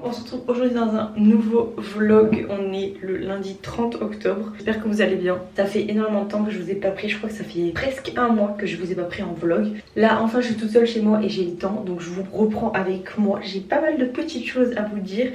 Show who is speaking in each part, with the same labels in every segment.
Speaker 1: on se retrouve aujourd'hui dans un nouveau vlog. On est le lundi 30 octobre. J'espère que vous allez bien. Ça fait énormément de temps que je vous ai pas pris. Je crois que ça fait presque un mois que je vous ai pas pris en vlog. Là enfin je suis toute seule chez moi et j'ai le temps. Donc je vous reprends avec moi. J'ai pas mal de petites choses à vous dire.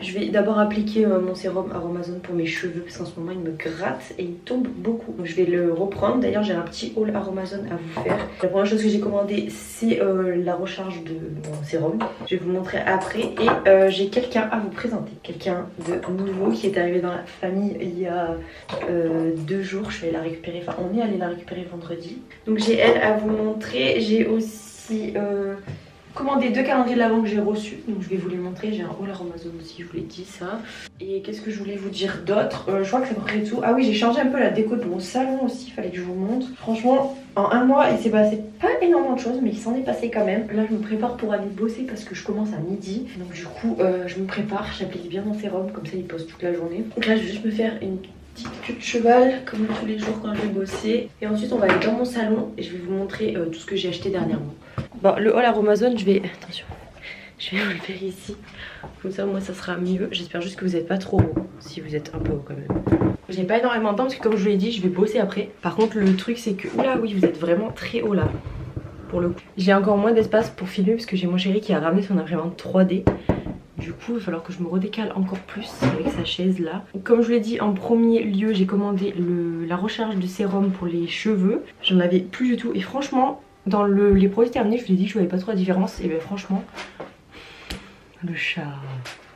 Speaker 1: Je vais d'abord appliquer mon sérum Aromazone pour mes cheveux parce qu'en ce moment il me gratte et il tombe beaucoup. Donc je vais le reprendre. D'ailleurs j'ai un petit haul Aromazone à vous faire. La première chose que j'ai commandé c'est la recharge de mon sérum. Je vais vous montrer après. Et j'ai quelqu'un à vous présenter. Quelqu'un de nouveau qui est arrivé dans la famille il y a 2 jours. Je vais la récupérer. Enfin on est allé la récupérer vendredi. Donc j'ai elle à vous montrer. J'ai aussi... commandé 2 calendriers de l'Avent que j'ai reçus, donc je vais vous les montrer. J'ai un haul Amazon aussi, je vous l'ai dit ça. Et qu'est-ce que je voulais vous dire d'autre? Je crois que c'est à peu près tout. Ah oui, j'ai changé un peu la déco de mon salon aussi, il fallait que je vous montre. Franchement, en un mois, il s'est passé pas énormément de choses, mais il s'en est passé quand même. Là, je me prépare pour aller bosser parce que je commence à midi. Donc du coup, je me prépare, j'applique bien mon sérum, comme ça il pose toute la journée. Donc là, je vais juste me faire une petite queue de cheval comme tous les jours quand je vais bosser. Et ensuite, on va aller dans mon salon et je vais vous montrer tout ce que j'ai acheté dernièrement. Bon, le haul Aromazone, je vais... Attention, je vais vous le faire ici. Comme ça, moi, ça sera mieux. J'espère juste que vous n'êtes pas trop haut. Si vous êtes un peu haut quand même. J'ai pas énormément de temps parce que comme je vous l'ai dit, je vais bosser après. Par contre, le truc, c'est que... Oula, oui, vous êtes vraiment très haut là. Pour le coup. J'ai encore moins d'espace pour filmer parce que j'ai mon chéri qui a ramené son imprimante 3D. Du coup, il va falloir que je me redécale encore plus avec sa chaise là. Comme je vous l'ai dit, en premier lieu, j'ai commandé la recharge de sérum pour les cheveux. J'en avais plus du tout. Et franchement... Dans les produits terminés, je vous ai dit que je voyais pas trop la différence. Et bien franchement, le chat...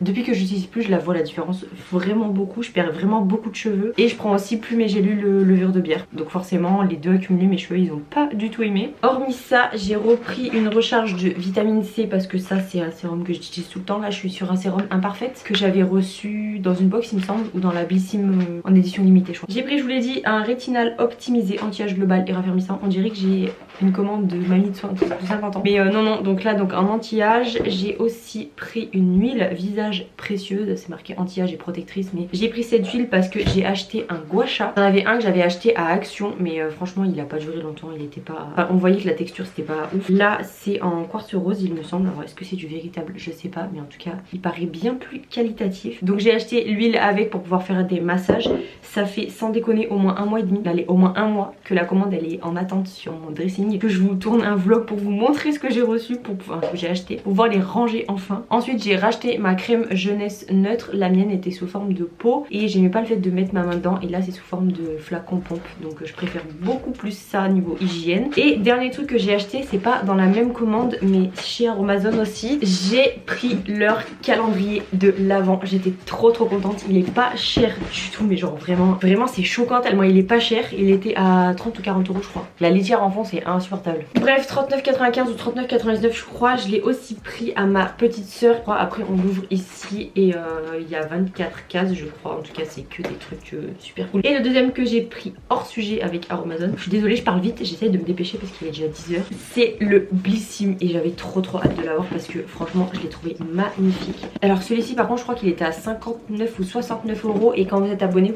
Speaker 1: Depuis que j'utilise plus, je la vois la différence vraiment beaucoup. Je perds vraiment beaucoup de cheveux. Et je prends aussi plus mes gélules levure de bière. Donc forcément, les deux accumulés, mes cheveux, ils ont pas du tout aimé. Hormis ça, j'ai repris une recharge de vitamine C parce que ça, c'est un sérum que j'utilise tout le temps. Là, je suis sur un sérum Imparfaite que j'avais reçu dans une box, il me semble, ou dans la Blissim en édition limitée, je crois. J'ai pris, je vous l'ai dit, un rétinal optimisé anti-âge global et raffermissant. On dirait que j'ai une commande de mamie de 50 ans. Mais non, donc là, donc en anti-âge, j'ai aussi pris une huile visage précieuse, c'est marqué anti-âge et protectrice, mais j'ai pris cette huile parce que j'ai acheté un gua sha. J'en avais un que j'avais acheté à Action, mais franchement il a pas duré longtemps, il était pas... Enfin, on voyait que la texture c'était pas ouf. Là c'est en quartz rose il me semble, alors est-ce que c'est du véritable, je sais pas, mais en tout cas il paraît bien plus qualitatif. Donc j'ai acheté l'huile avec pour pouvoir faire des massages. Ça fait sans déconner au moins 1 mois et demi, allez au moins 1 mois que la commande elle est en attente sur mon dressing, que je vous tourne un vlog pour vous montrer ce que j'ai reçu, pour pouvoir, que j'ai acheté, pour pouvoir les ranger enfin. Ensuite j'ai racheté ma crème jeunesse neutre, la mienne était sous forme de pot et j'aimais pas le fait de mettre ma main dedans, et là c'est sous forme de flacon pompe, donc je préfère beaucoup plus ça niveau hygiène. Et dernier truc que j'ai acheté, c'est pas dans la même commande mais chez Amazon aussi, j'ai pris leur calendrier de l'Avent. J'étais trop contente, il est pas cher du tout, mais genre vraiment c'est choquant tellement il est pas cher. Il était à 30 ou 40 euros je crois. La litière en fond c'est insupportable. Bref, 39,95 ou 39,99 je crois. Je l'ai aussi pris à ma petite soeur. Après on l'ouvre ici et il y a 24 cases je crois. En tout cas c'est que des trucs super cool. Et le deuxième que j'ai pris hors sujet avec Aromazone, je suis désolée je parle vite, j'essaye de me dépêcher parce qu'il est déjà 10h, c'est le Blissim et j'avais trop hâte de l'avoir parce que franchement je l'ai trouvé magnifique. Alors celui-ci par contre je crois qu'il était à 59 ou 69 euros, et quand vous êtes abonné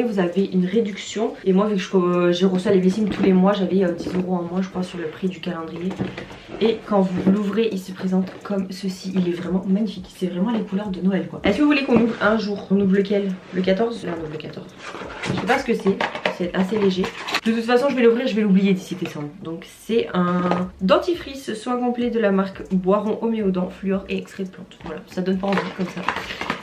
Speaker 1: vous avez une réduction, et moi vu que je reçois les Blissim tous les mois, j'avais 10 euros en moins je crois sur le prix du calendrier. Et quand vous l'ouvrez il se présente comme ceci, il est vraiment magnifique, c'est vraiment les couleurs de Noël quoi. Est-ce que vous voulez qu'on ouvre un jour? On ouvre lequel? Le 14? Là on ouvre le 14. Je sais pas ce que c'est assez léger. De toute façon je vais l'ouvrir, je vais l'oublier d'ici décembre. Donc c'est un dentifrice soin complet de la marque Boiron Homéodent, fluor et extrait de plante. Voilà, ça donne pas envie comme ça.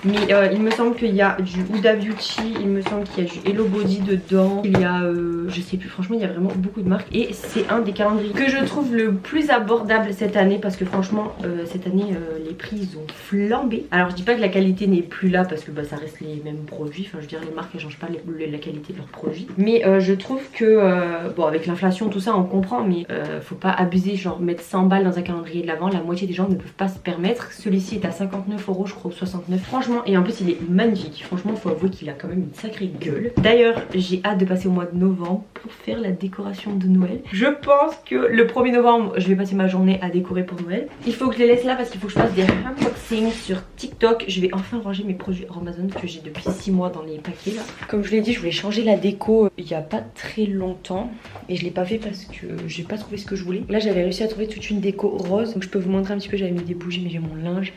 Speaker 1: Mais il me semble qu'il y a du Huda Beauty, il me semble qu'il y a du Hello Body dedans, il y a je sais plus, franchement il y a vraiment beaucoup de marques. Et c'est un des calendriers que je trouve le plus abordable cette année parce que franchement cette année les prix ils ont flambé. Alors je dis pas que la qualité n'est plus là parce que ça reste les mêmes produits, enfin je veux dire les marques elles changent pas la qualité de leurs produits. Mais je trouve que bon avec l'inflation tout ça on comprend, mais faut pas abuser, genre mettre 100 balles dans un calendrier de l'Avent, la moitié des gens ne peuvent pas se permettre. Celui-ci est à 59 euros je crois, 69 franchement. Et en plus il est magnifique, franchement faut avouer qu'il a quand même une sacrée gueule. D'ailleurs j'ai hâte de passer au mois de novembre pour faire la décoration de Noël. Je pense que le 1er novembre je vais passer ma journée à décorer pour Noël. Il faut que je les laisse là parce qu'il faut que je fasse des unboxings sur TikTok. Je vais enfin ranger mes produits Amazon que j'ai depuis 6 mois dans les paquets là. Comme je vous l'ai dit je voulais changer la déco il y a pas très longtemps et je l'ai pas fait parce que j'ai pas trouvé ce que je voulais. Là j'avais réussi à trouver toute une déco rose, donc je peux vous montrer un petit peu, j'avais mis des bougies mais j'ai mon linge.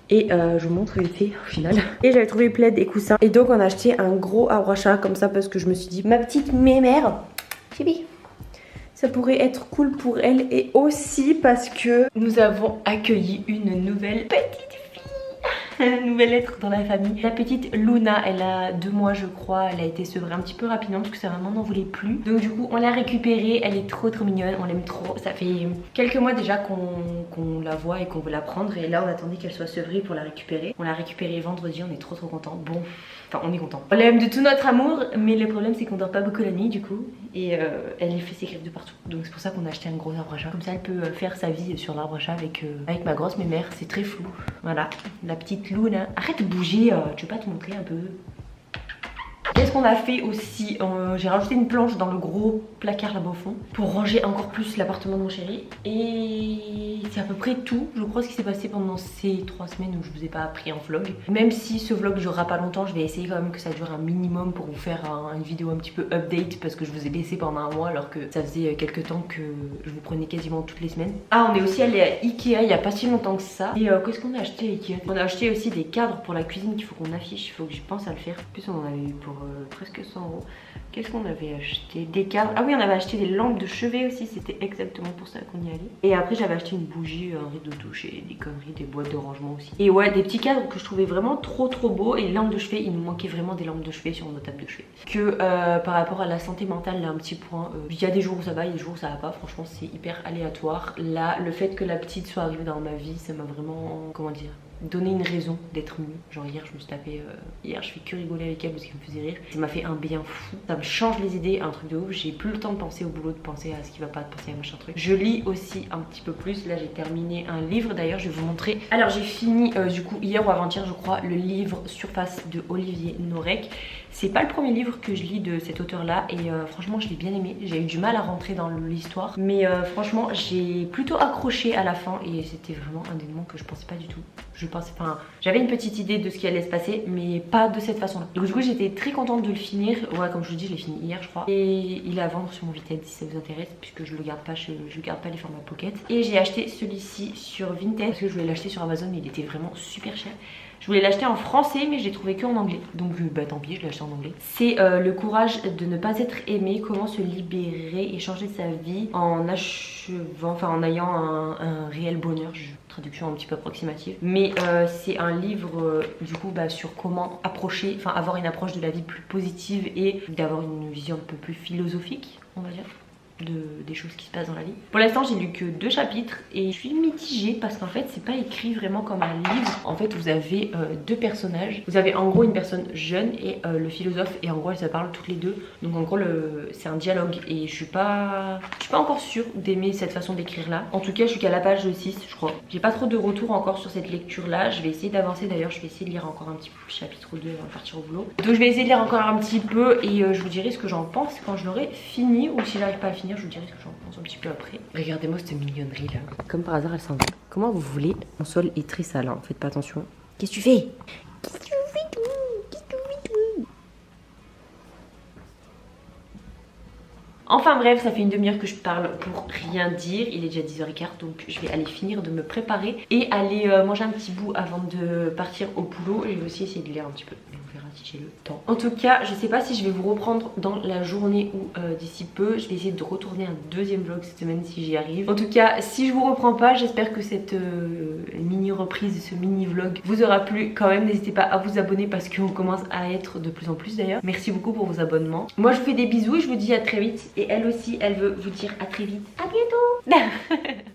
Speaker 1: Et je vous montre vite fait au final. Et j'avais trouvé plaid et coussin. Et donc on a acheté un gros arbre à chat comme ça parce que je me suis dit, ma petite mémère, chibi, ça pourrait être cool pour elle. Et aussi parce que nous avons accueilli une nouvelle petite fille. Nouvelle lettre dans la famille. La petite Luna, elle a 2 mois je crois. Elle a été sevrée un petit peu rapidement parce que sa maman n'en voulait plus. Donc du coup on l'a récupérée. Elle est trop mignonne, on l'aime trop. Ça fait quelques mois déjà qu'on la voit et qu'on veut la prendre. Et là on attendait qu'elle soit sevrée pour la récupérer. On l'a récupérée vendredi, on est trop contents. Bon, enfin on est content. On l'aime de tout notre amour, mais le problème c'est qu'on dort pas beaucoup la nuit du coup. Et elle fait ses griffes de partout. Donc c'est pour ça qu'on a acheté un gros arbre à chat. Comme ça elle peut faire sa vie sur l'arbre à chat avec ma grosse mémère. C'est très flou. Voilà, la petite Luna. Arrête de bouger, tu veux pas te montrer un peu? Qu'est-ce qu'on a fait aussi? J'ai rajouté une planche dans le gros placard là-bas au fond pour ranger encore plus l'appartement de mon chéri. Et c'est à peu près tout, je crois, ce qui s'est passé pendant ces 3 semaines où je vous ai pas appris en vlog. Même si ce vlog durera pas longtemps, je vais essayer quand même que ça dure un minimum pour vous faire une vidéo un petit peu update parce que je vous ai laissé pendant un mois alors que ça faisait quelques temps que je vous prenais quasiment toutes les semaines. Ah, on est aussi allé à Ikea il y a pas si longtemps que ça. Et qu'est-ce qu'on a acheté à Ikea? On a acheté aussi des cadres pour la cuisine qu'il faut qu'on affiche, il faut que je pense à le faire. En plus on en avait eu pour presque 100 €. Qu'est-ce qu'on avait acheté? Des cadres. Ah oui, on avait acheté des lampes de chevet aussi, c'était exactement pour ça qu'on y allait. Et après j'avais acheté une bougie, un rideau de douche et des conneries, des boîtes de rangement aussi. Et ouais, des petits cadres que je trouvais vraiment trop beaux. Et les lampes de chevet, il nous manquait vraiment des lampes de chevet sur nos tables de chevet. Que par rapport à la santé mentale, là un petit point, il y a des jours où ça va, il y a des jours où ça va pas. Franchement c'est hyper aléatoire. Là, le fait que la petite soit arrivée dans ma vie, ça m'a vraiment, comment dire, donner une raison d'être mieux. Genre hier je me suis tapé, hier je fais que rigoler avec elle parce qu'elle me faisait rire. Ça m'a fait un bien fou. Ça me change les idées, un truc de ouf. J'ai plus le temps de penser au boulot, de penser à ce qui va pas, de penser à machin truc. Je lis aussi un petit peu plus. Là j'ai terminé un livre d'ailleurs, je vais vous montrer. Alors j'ai fini du coup hier ou avant-hier je crois le livre Surface de Olivier Norek. C'est pas le premier livre que je lis de cet auteur là et franchement je l'ai bien aimé. J'ai eu du mal à rentrer dans l'histoire mais franchement j'ai plutôt accroché à la fin et c'était vraiment un dénouement que je pensais pas du tout. Je pensais, enfin j'avais une petite idée de ce qui allait se passer mais pas de cette façon là. Donc du coup j'étais très contente de le finir. Ouais, comme je vous dis, je l'ai fini hier je crois. Et il est à vendre sur mon Vinted si ça vous intéresse puisque je le garde pas, je garde pas les formats pocket. Et j'ai acheté celui-ci sur Vinted parce que je voulais l'acheter sur Amazon mais il était vraiment super cher. Je voulais l'acheter en français mais je l'ai trouvé que en anglais. Donc bah tant pis, je l'ai acheté en anglais. C'est le courage de ne pas être aimé, comment se libérer et changer sa vie en achevant, enfin en ayant un réel bonheur. Traduction un petit peu approximative. Mais c'est un livre du coup sur comment approcher, enfin avoir une approche de la vie plus positive et d'avoir une vision un peu plus philosophique, on va dire. Des choses qui se passent dans la vie. Pour l'instant j'ai lu que 2 chapitres et je suis mitigée parce qu'en fait c'est pas écrit vraiment comme un livre. En fait vous avez 2 personnages. Vous avez en gros une personne jeune et le philosophe et en gros elles se parlent toutes les deux. Donc en gros c'est un dialogue et je suis pas encore sûre d'aimer cette façon d'écrire là. En tout cas je suis qu'à la page 6 je crois. J'ai pas trop de retour encore sur cette lecture là. Je vais essayer d'avancer d'ailleurs, je vais essayer de lire encore un petit peu chapitre 2 avant de partir au boulot. Donc je vais essayer de lire encore un petit peu et je vous dirai ce que j'en pense quand je l'aurai fini ou si j'arrive pas à le finir. Je vous dirai ce que j'en pense un petit peu après. Regardez-moi cette mignonnerie là. Comme par hasard elle s'en va. Comment vous voulez? Mon sol est très sale hein. Faites pas attention. Qu'est-ce que tu fais? Qu'est-ce que tu fais tout? Qu'est-ce que tu fais tout? Enfin bref, ça fait une demi-heure que je parle pour rien dire. Il est déjà 10h15 donc je vais aller finir de me préparer et aller manger un petit bout avant de partir au boulot. Et je vais aussi essayer de lire un petit peu. On verra si j'ai le temps. En tout cas, je sais pas si je vais vous reprendre dans la journée ou d'ici peu. Je vais essayer de retourner un 2e vlog cette semaine si j'y arrive. En tout cas, si je vous reprends pas, j'espère que cette mini reprise, ce mini vlog vous aura plu. Quand même, n'hésitez pas à vous abonner parce qu'on commence à être de plus en plus d'ailleurs. Merci beaucoup pour vos abonnements. Moi, je vous fais des bisous et je vous dis à très vite. Et elle aussi, elle veut vous dire à très vite. À bientôt.